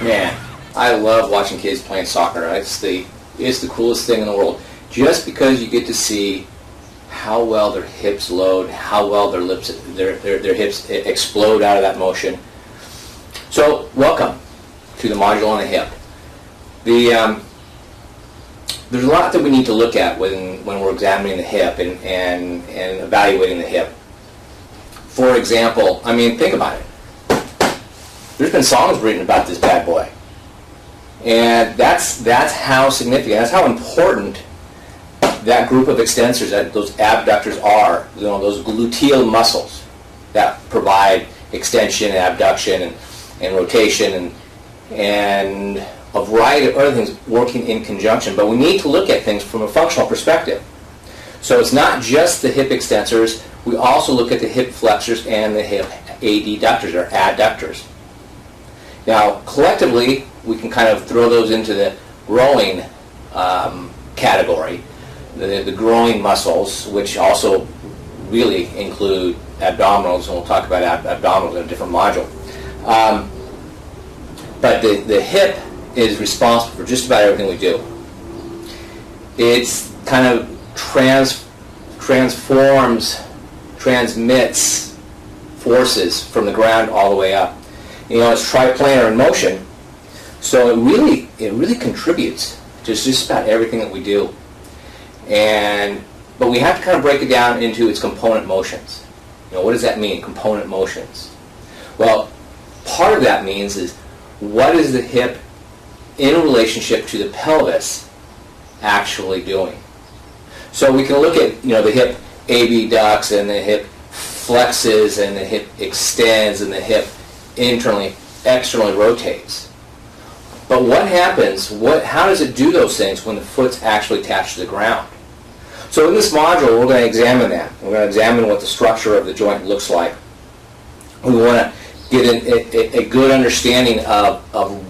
Man, I love watching kids playing soccer. It's the coolest thing in the world. Just because you get to see how well their hips load, how well their hips explode out of that motion. So, welcome to the module on the hip. There's a lot that we need to look at when we're examining the hip and evaluating the hip. For example, I mean, think about it. There's been songs written about this bad boy. And that's how significant, that's how important that group of extensors, that those abductors are, those gluteal muscles that provide extension and abduction and rotation and a variety of other things working in conjunction. But we need to look at things from a functional perspective. So it's not just the hip extensors, we also look at the hip flexors and the hip adductors or adductors. Now, collectively, we can kind of throw those into the growing category, the growing muscles, which also really include abdominals, and we'll talk about abdominals in a different module. But the hip is responsible for just about everything we do. It's kind of transmits forces from the ground all the way up. It's triplanar in motion, so it really contributes to just about everything that we do. But we have to kind of break it down into its component motions. What does that mean, component motions? Well, part of that means is what is the hip in relationship to the pelvis actually doing? So we can look at the hip abducts and the hip flexes and the hip extends and the hip internally, externally rotates. But what happens, how does it do those things when the foot's actually attached to the ground? So in this module, we're going to examine that. We're going to examine what the structure of the joint looks like. We want to get a good understanding of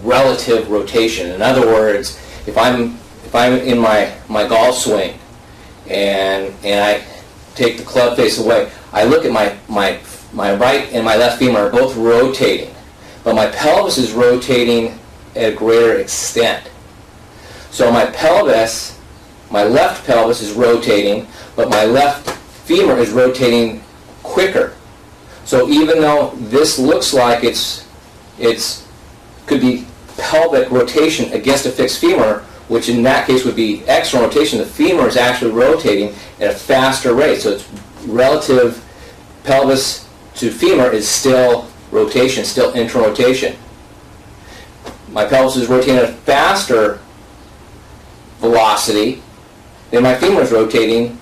relative rotation. In other words, if I'm in my golf swing and I take the club face away, I look at my right and my left femur are both rotating, but my pelvis is rotating at a greater extent. So my left pelvis is rotating, but my left femur is rotating quicker. So even though this looks like it's could be pelvic rotation against a fixed femur, which in that case would be external rotation, the femur is actually rotating at a faster rate. So it's relative pelvis to femur is still rotation, still internal rotation. My pelvis is rotating at a faster velocity than my femur is rotating.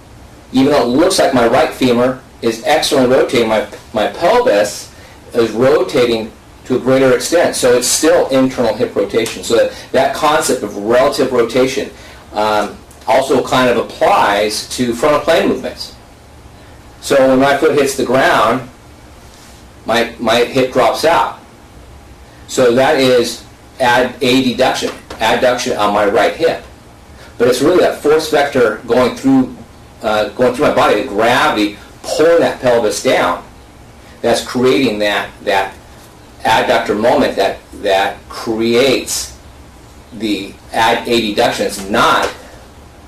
Even though it looks like my right femur is externally rotating, my pelvis is rotating to a greater extent. So it's still internal hip rotation. So that concept of relative rotation also kind of applies to frontal plane movements. So when my foot hits the ground, my hip drops out. So that is adduction on my right hip. But it's really that force vector going through my body, the gravity pulling that pelvis down, that's creating that adductor moment that creates the adduction. It's not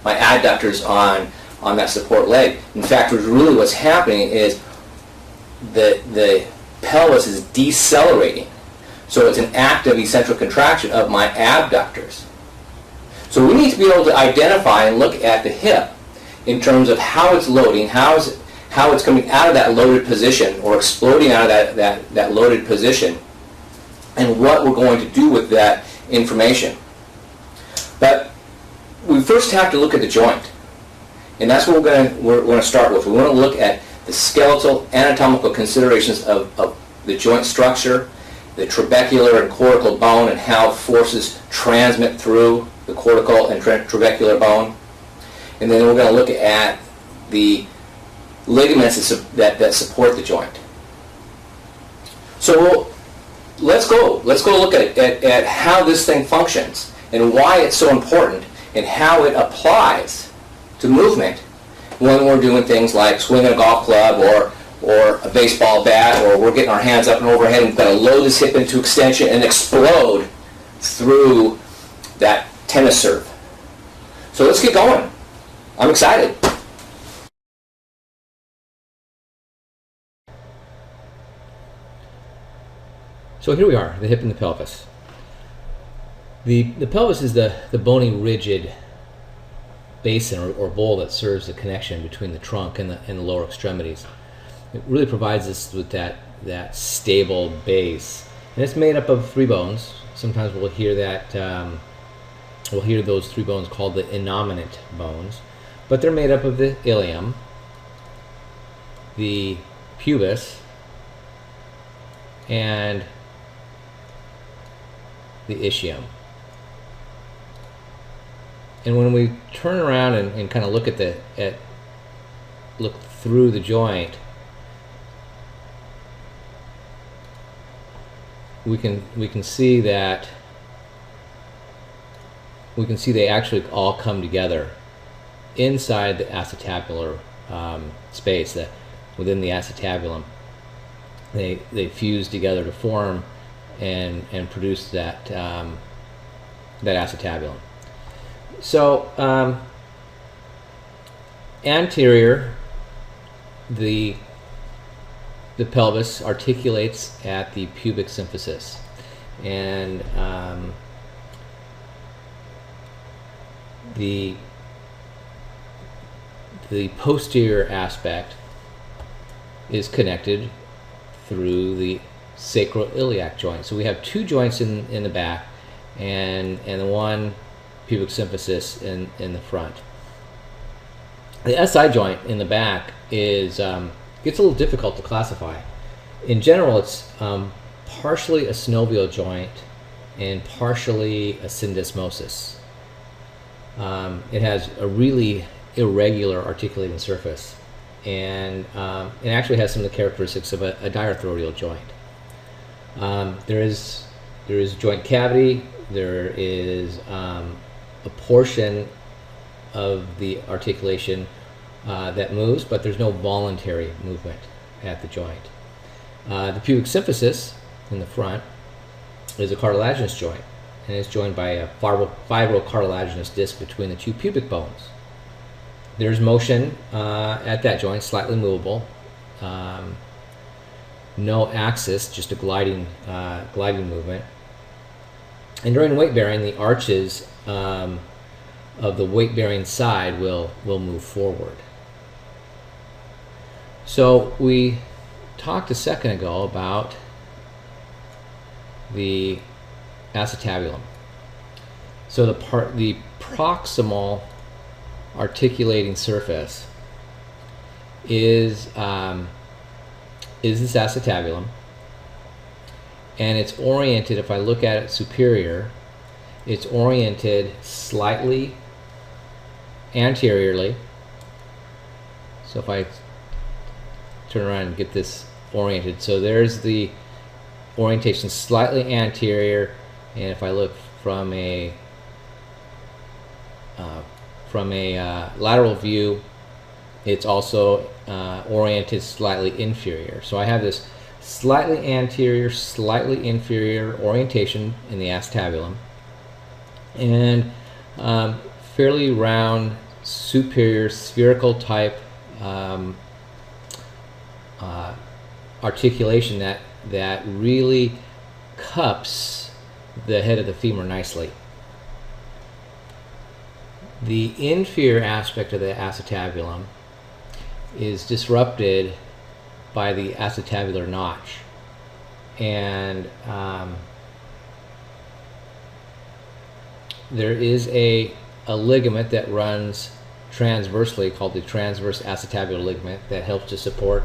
my adductors on that support leg. In fact, what's happening is the pelvis is decelerating. So it's an active eccentric contraction of my abductors. So we need to be able to identify and look at the hip in terms of how it's loading, how it's coming out of that loaded position or exploding out of that loaded position, and what we're going to do with that information. But we first have to look at the joint. And that's what we're going to start with. We want to look at the skeletal anatomical considerations of the joint structure, the trabecular and cortical bone, and how forces transmit through the cortical and trabecular bone. And then we're going to look at the ligaments that support the joint. So let's go look at how this thing functions and why it's so important and how it applies to movement when we're doing things like swinging a golf club or a baseball bat, or we're getting our hands up and overhead and we've got to load this hip into extension and explode through that tennis serve. So let's get going. I'm excited. So here we are, the hip and the pelvis. The pelvis is the bony, rigid basin or bowl that serves the connection between the trunk and the lower extremities. It really provides us with that stable base. And it's made up of 3 bones. Sometimes we'll hear those 3 bones called the innominate bones. But they're made up of the ilium, the pubis, and the ischium. And when we turn around and kind of look look through the joint, we can see that they actually all come together inside the acetabular space, within the acetabulum. They fuse together to form and produce that acetabulum. So anterior, the pelvis articulates at the pubic symphysis, and the posterior aspect is connected through the sacroiliac joint. So we have 2 joints in the back, and the one pubic symphysis in the front. The SI joint in the back is gets a little difficult to classify. In general, it's partially a synovial joint and partially a syndesmosis. It has a really irregular articulating surface, and it actually has some of the characteristics of a diarthrodial joint. There is joint cavity. There is a portion of the articulation that moves, but there's no voluntary movement at the joint. The pubic symphysis in the front is a cartilaginous joint, and it's joined by a fibrocartilaginous disc between the 2 pubic bones. There's motion at that joint, slightly movable. No axis, just a gliding movement. And during weight bearing, the arches of the weight bearing side will move forward. So we talked a second ago about the acetabulum. So the proximal articulating surface is this acetabulum, and it's oriented, if I look at it superior, it's oriented slightly anteriorly. So if I turn around and get this oriented, so there's the orientation slightly anterior, and if I look from a lateral view, it's also oriented slightly inferior. So I have this slightly anterior, slightly inferior orientation in the acetabulum, and fairly round, superior, spherical type articulation that really cups the head of the femur nicely. The inferior aspect of the acetabulum is disrupted by the acetabular notch, and there is a ligament that runs transversely called the transverse acetabular ligament that helps to support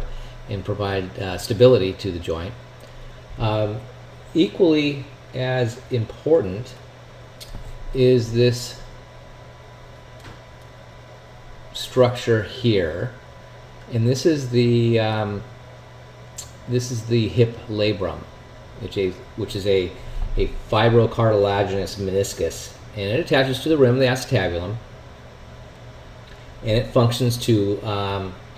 and provide stability to the joint. Equally as important is this structure here, and this is the hip labrum, which is a fibrocartilaginous meniscus, and it attaches to the rim of the acetabulum, and it functions to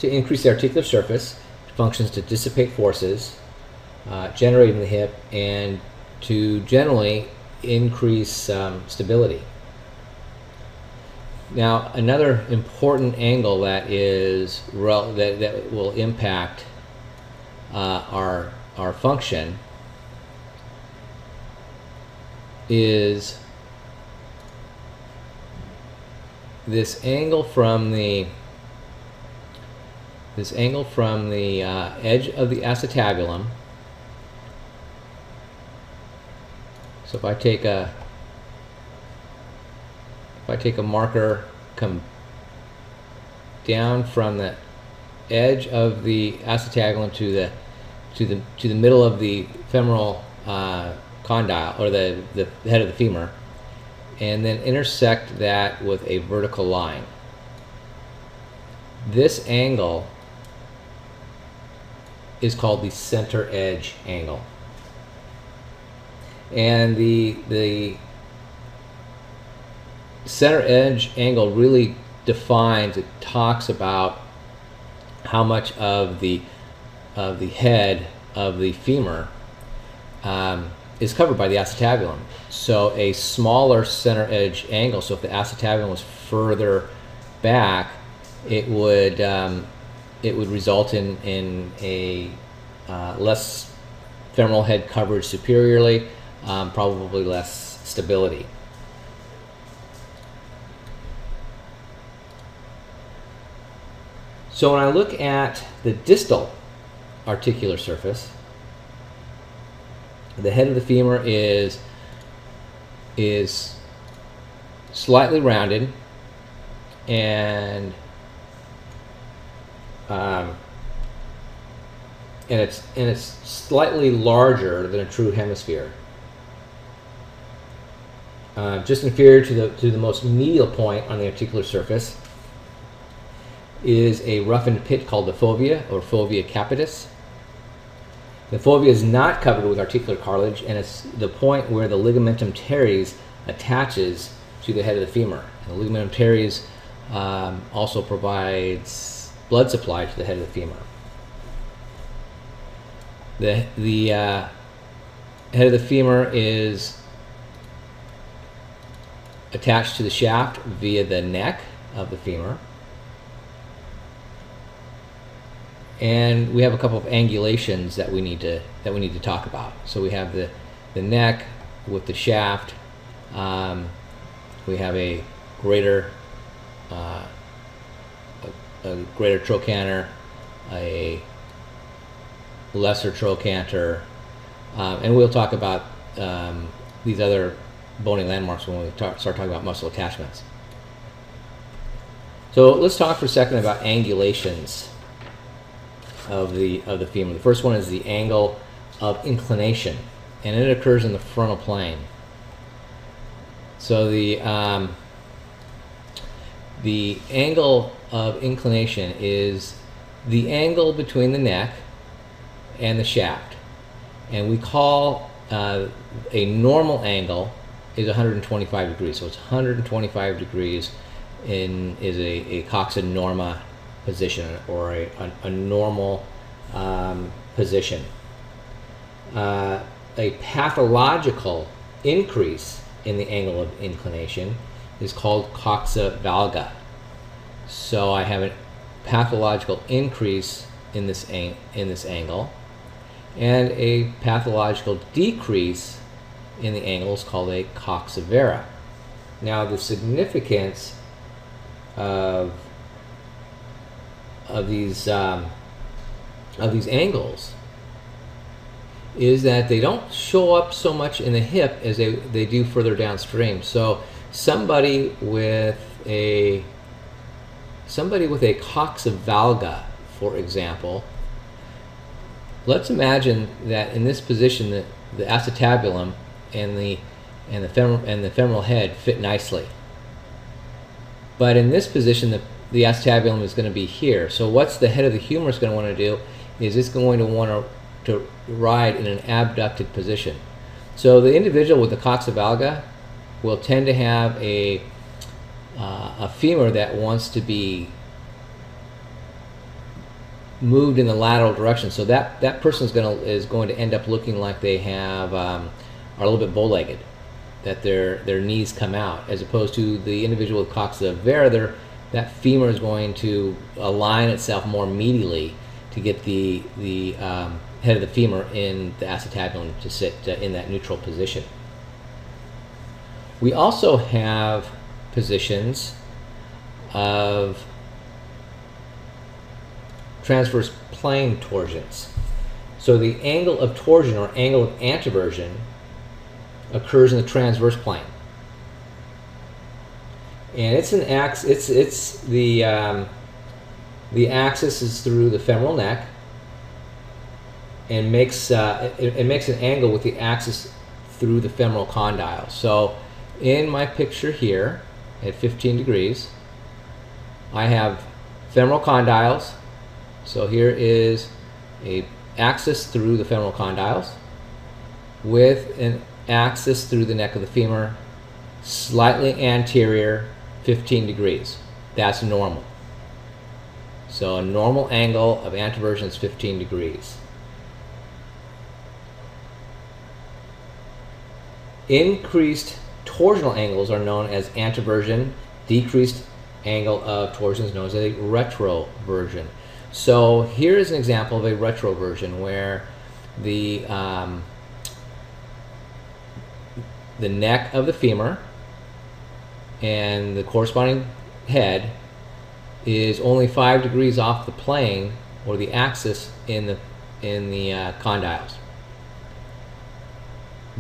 increase the articular surface. It functions to dissipate forces generated in the hip, and to generally increase stability. Now, another important angle that that will impact our function is this angle from the edge of the acetabulum. So if I take a marker, come down from the edge of the acetabulum to the middle of the femoral condyle, or the head of the femur, and then intersect that with a vertical line. This angle is called the center edge angle. And the center edge angle really defines, it talks about how much of the head of the femur is covered by the acetabulum. So a smaller center edge angle, so if the acetabulum was further back, it would result in a less femoral head coverage superiorly, probably less stability. So when I look at the distal articular surface, the head of the femur is slightly rounded, and it's slightly larger than a true hemisphere. Just inferior to the most medial point on the articular surface is a roughened pit called the fovea, or fovea capitis. The fovea is not covered with articular cartilage, and it's the point where the ligamentum teres attaches to the head of the femur. And the ligamentum teres also provides blood supply to the head of the femur. The head of the femur is attached to the shaft via the neck of the femur. And we have a couple of angulations that we need to talk about. So we have the neck with the shaft. We have a greater trochanter, a lesser trochanter, and we'll talk about these other bony landmarks when we start talking about muscle attachments. So let's talk for a second about angulations of the femur. The first one is the angle of inclination, and it occurs in the frontal plane. So the angle of inclination is the angle between the neck and the shaft, and we call a normal angle is 125 degrees. So it's 125 degrees is a coxa norma position, or a normal position. A pathological increase in the angle of inclination is called coxa valga. So I have a pathological increase in this angle, and a pathological decrease in the angle is called a coxa vara. Now, the significance of these angles is that they don't show up so much in the hip as they do further downstream. So somebody with a coxa valga, for example, let's imagine that in this position that the acetabulum and the femoral head fit nicely. But in this position, the acetabulum is going to be here. So what's the head of the humerus going to want to do is it's going to want to ride in an abducted position. So the individual with the coxa valga will tend to have a femur that wants to be moved in the lateral direction. So that person is going to end up looking like they are a little bit bow-legged. their knees come out, as opposed to the individual with coxa vara, that femur is going to align itself more medially to get the head of the femur in the acetabulum to sit in that neutral position. We also have positions of transverse plane torsions. So the angle of torsion or angle of anteversion occurs in the transverse plane, and it's an axis. It's the axis is through the femoral neck, and makes it makes an angle with the axis through the femoral condyle. So in my picture here at 15 degrees, I have femoral condyles. So here is a axis through the femoral condyles with an axis through the neck of the femur, slightly anterior, 15 degrees. That's normal. So a normal angle of anteversion is 15 degrees. Increased torsional angles are known as anteversion. Decreased angle of torsion is known as a retroversion. So here is an example of a retroversion where the neck of the femur and the corresponding head is only 5 degrees off the plane or the axis in the condyles.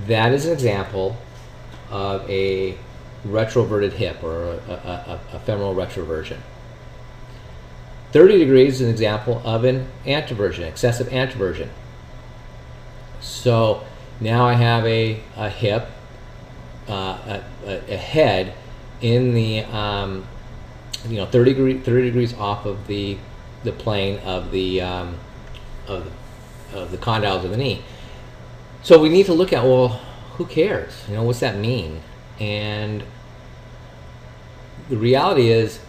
That is an example of a retroverted hip, or a femoral retroversion. 30 degrees is an example of an anteversion, excessive anteversion. So now I have a hip, a head in the 30 degrees off of the plane of the condyles of the knee. So we need to look at, well, who cares? What's that mean? And the reality is,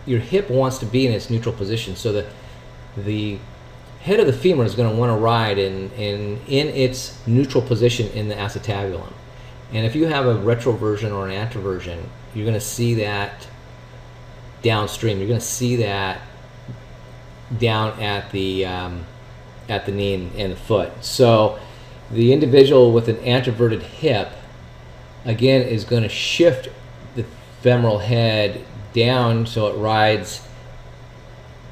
your hip wants to be in its neutral position, so the head of the femur is going to want to ride in its neutral position in the acetabulum. And if you have a retroversion or an anteversion, you're going to see that downstream. You're going to see that down at the knee and the foot. So the individual with an anteverted hip, again, is going to shift the femoral head down so it rides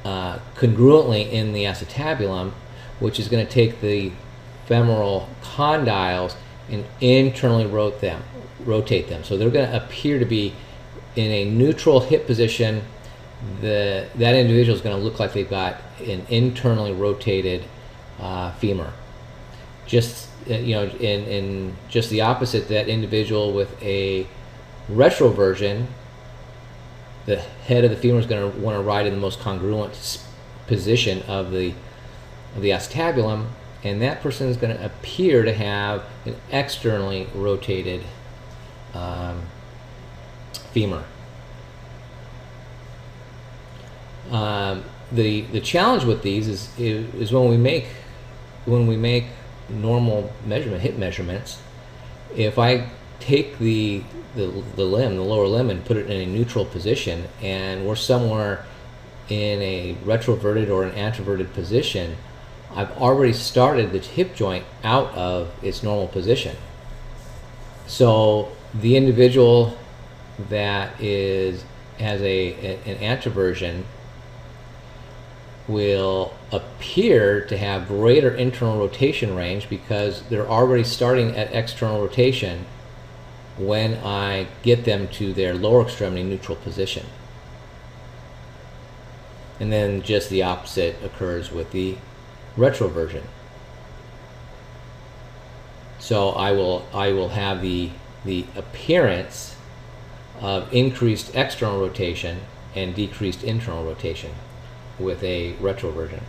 congruently in the acetabulum, which is going to take the femoral condyles and internally rotate them. So they're going to appear to be in a neutral hip position. That individual is going to look like they've got an internally rotated femur. Just in just the opposite, that individual with a retroversion, the head of the femur is going to want to ride in the most congruent position of the acetabulum, and that person is going to appear to have an externally rotated femur. The challenge with these is when we make normal hip measurements, if I take the lower limb, and put it in a neutral position, and we're somewhere in a retroverted or an anteverted position, I've already started the hip joint out of its normal position. So the individual that has an anteversion will appear to have greater internal rotation range because they're already starting at external rotation when I get them to their lower extremity neutral position. And then just the opposite occurs with the retroversion. So I will have the appearance of increased external rotation and decreased internal rotation with a retroversion.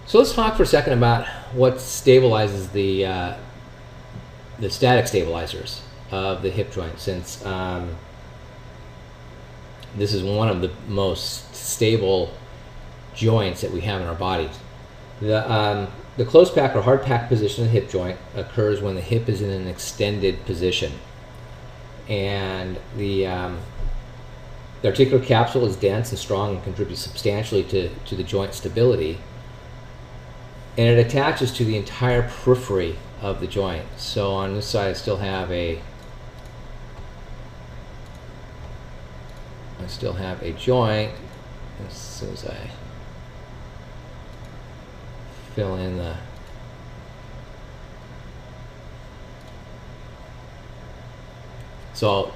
So let's talk for a second about what stabilizes the static stabilizers of the hip joint, since this is one of the most stable joints that we have in our bodies. The closed pack or hard pack position of the hip joint occurs when the hip is in an extended position. And the articular capsule is dense and strong and contributes substantially to the joint stability. And it attaches to the entire periphery of the joint. So on this side I still have a joint. As soon as I fill in the so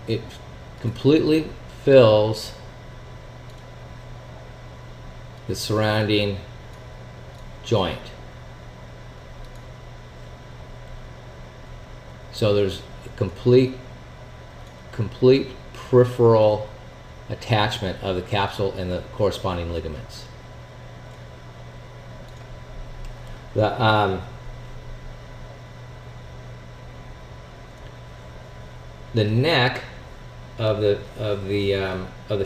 it completely fills the surrounding joint. So there's a complete peripheral attachment of the capsule and the corresponding ligaments. The neck of the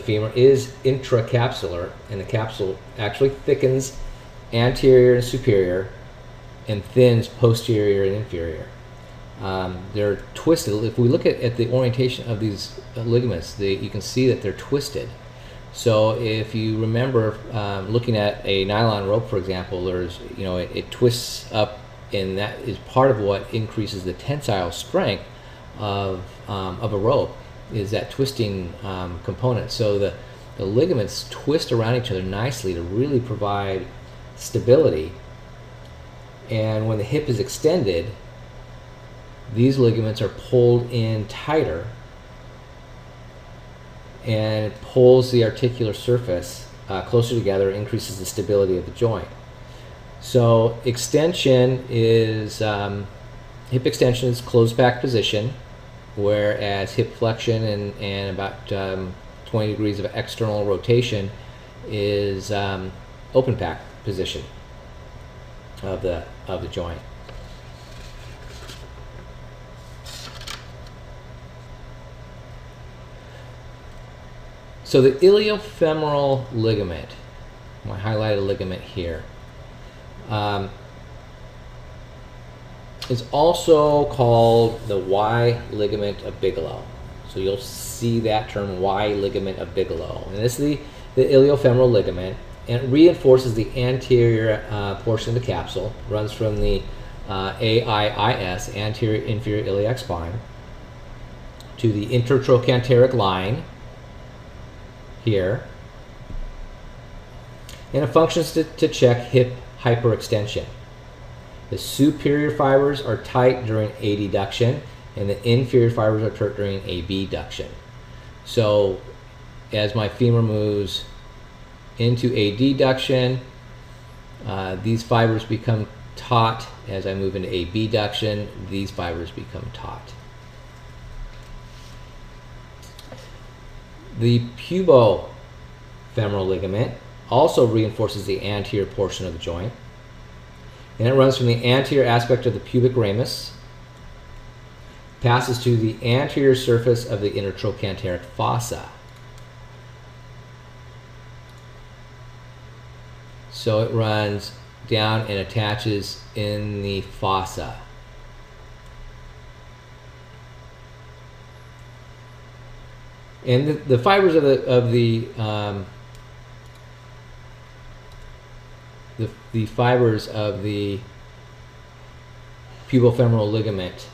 femur is intracapsular, and the capsule actually thickens anterior and superior and thins posterior and inferior. They're twisted. If we look at the orientation of these ligaments, you can see that they're twisted. So if you remember looking at a nylon rope, for example, it twists up, and that is part of what increases the tensile strength of a rope, is that twisting component. So the ligaments twist around each other nicely to really provide stability. And when the hip is extended, these ligaments are pulled in tighter, and it pulls the articular surface closer together, increases the stability of the joint. So extension is, hip extension is closed back position, whereas hip flexion and about 20 degrees of external rotation is open pack position of the joint. So the iliofemoral ligament, I highlight a ligament here, is also called the Y ligament of Bigelow. So you'll see that term, Y ligament of Bigelow. And this is the iliofemoral ligament, and it reinforces the anterior portion of the capsule, runs from the AIIS, anterior inferior iliac spine, to the intertrochanteric line here, and it functions to check hip hyperextension. The superior fibers are tight during adduction, and the inferior fibers are taut during abduction. So as my femur moves into adduction, these fibers become taut. As I move into abduction, these fibers become taut. The pubofemoral ligament also reinforces the anterior portion of the joint, and it runs from the anterior aspect of the pubic ramus, passes to the anterior surface of the intertrochanteric fossa. So it runs down and attaches in the fossa. And the fibers of the fibers of the pubofemoral ligament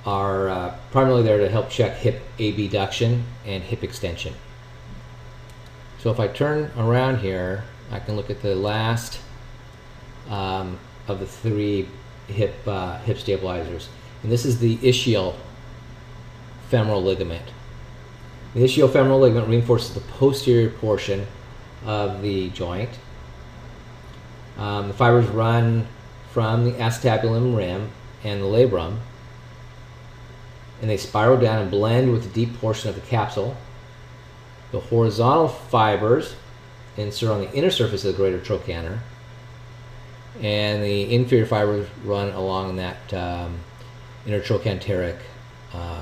are primarily there to help check hip abduction and hip extension. So if I turn around here, I can look at the last of the three hip stabilizers, and this is the ischiofemoral ligament. The ischiofemoral ligament reinforces the posterior portion of the joint. The fibers run from the acetabulum rim and the labrum, and they spiral down and blend with the deep portion of the capsule. The horizontal fibers insert on the inner surface of the greater trochanter, and the inferior fibers run along that intertrochanteric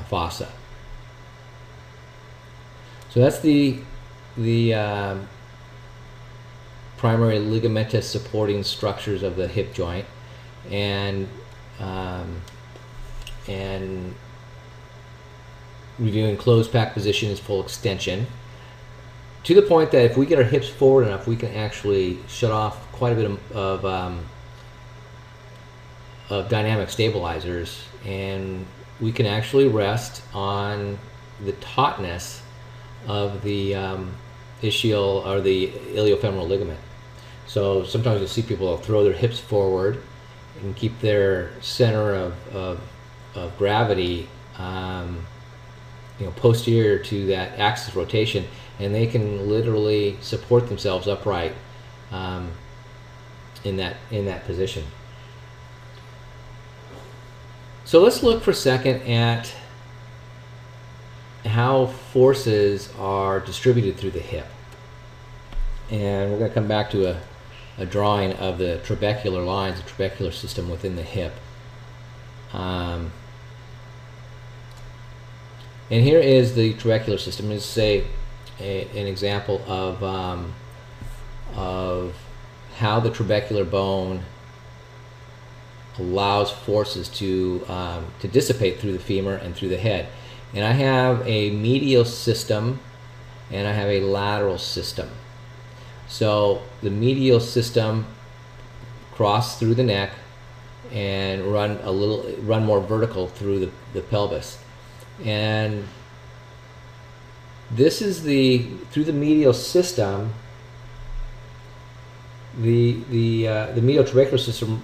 fossa. So that's the primary ligamentous supporting structures of the hip joint, and reviewing closed pack position is full extension, to the point that if we get our hips forward enough, we can actually shut off quite a bit of dynamic stabilizers, and we can actually rest on the tautness of the ischial or the iliofemoral ligament. So sometimes you'll see people throw their hips forward and keep their center of gravity posterior to that axis of rotation, and they can literally support themselves upright in that position. So let's look for a second at how forces are distributed through the hip. And we're going to come back to a drawing of the trabecular lines, the trabecular system within the hip. And here is the trabecular system. Let's say an example of how the trabecular bone allows forces to dissipate through the femur and through the head. And I have a medial system and I have a lateral system. So the medial system cross through the neck and run more vertical through the pelvis. And this is through the medial system, the medial trabecular system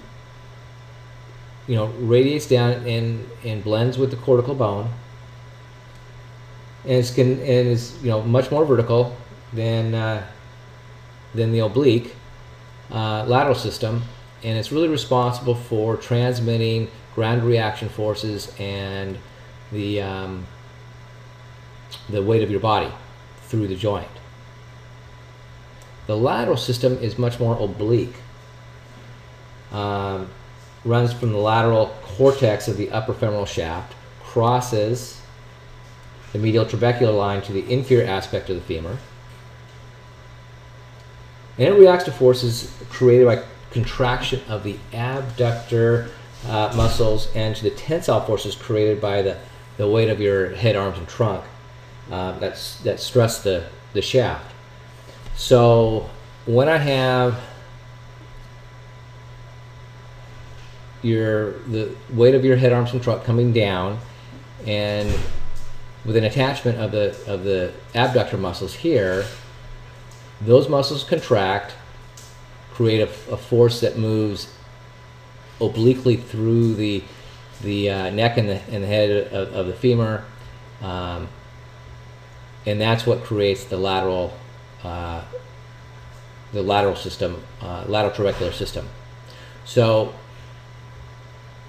radiates down and blends with the cortical bone, and is much more vertical than the oblique lateral system, and it's really responsible for transmitting ground reaction forces and the weight of your body through the joint. The lateral system is much more oblique. Runs from the lateral cortex of the upper femoral shaft, crosses the medial trabecular line to the inferior aspect of the femur, and it reacts to forces created by contraction of the abductor muscles and to the tensile forces created by the weight of your head, arms, and trunk that stress the shaft. So when I have the weight of your head, arms, and trunk coming down, and with an attachment of the abductor muscles here, those muscles contract, create a force that moves obliquely through the neck and the head of the femur, and that's what creates the lateral system, lateral trabecular system. So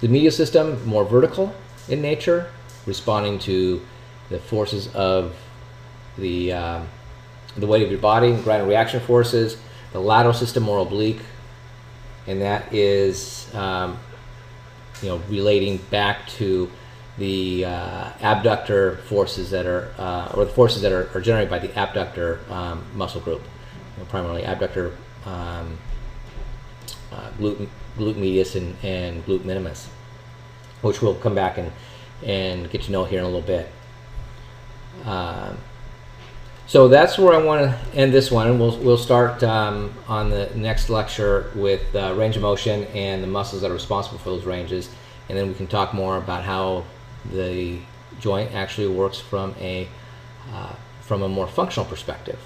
the medial system, more vertical in nature, responding to the forces of the weight of your body, ground reaction forces. The lateral system, more oblique, and that is relating back to the abductor forces that are, or the forces that are generated by the abductor muscle group, primarily abductor, glute medius and glute minimus, which we'll come back and get to know here in a little bit. So that's where I want to end this one, and we'll start on the next lecture with range of motion and the muscles that are responsible for those ranges, and then we can talk more about how the joint actually works from a more functional perspective.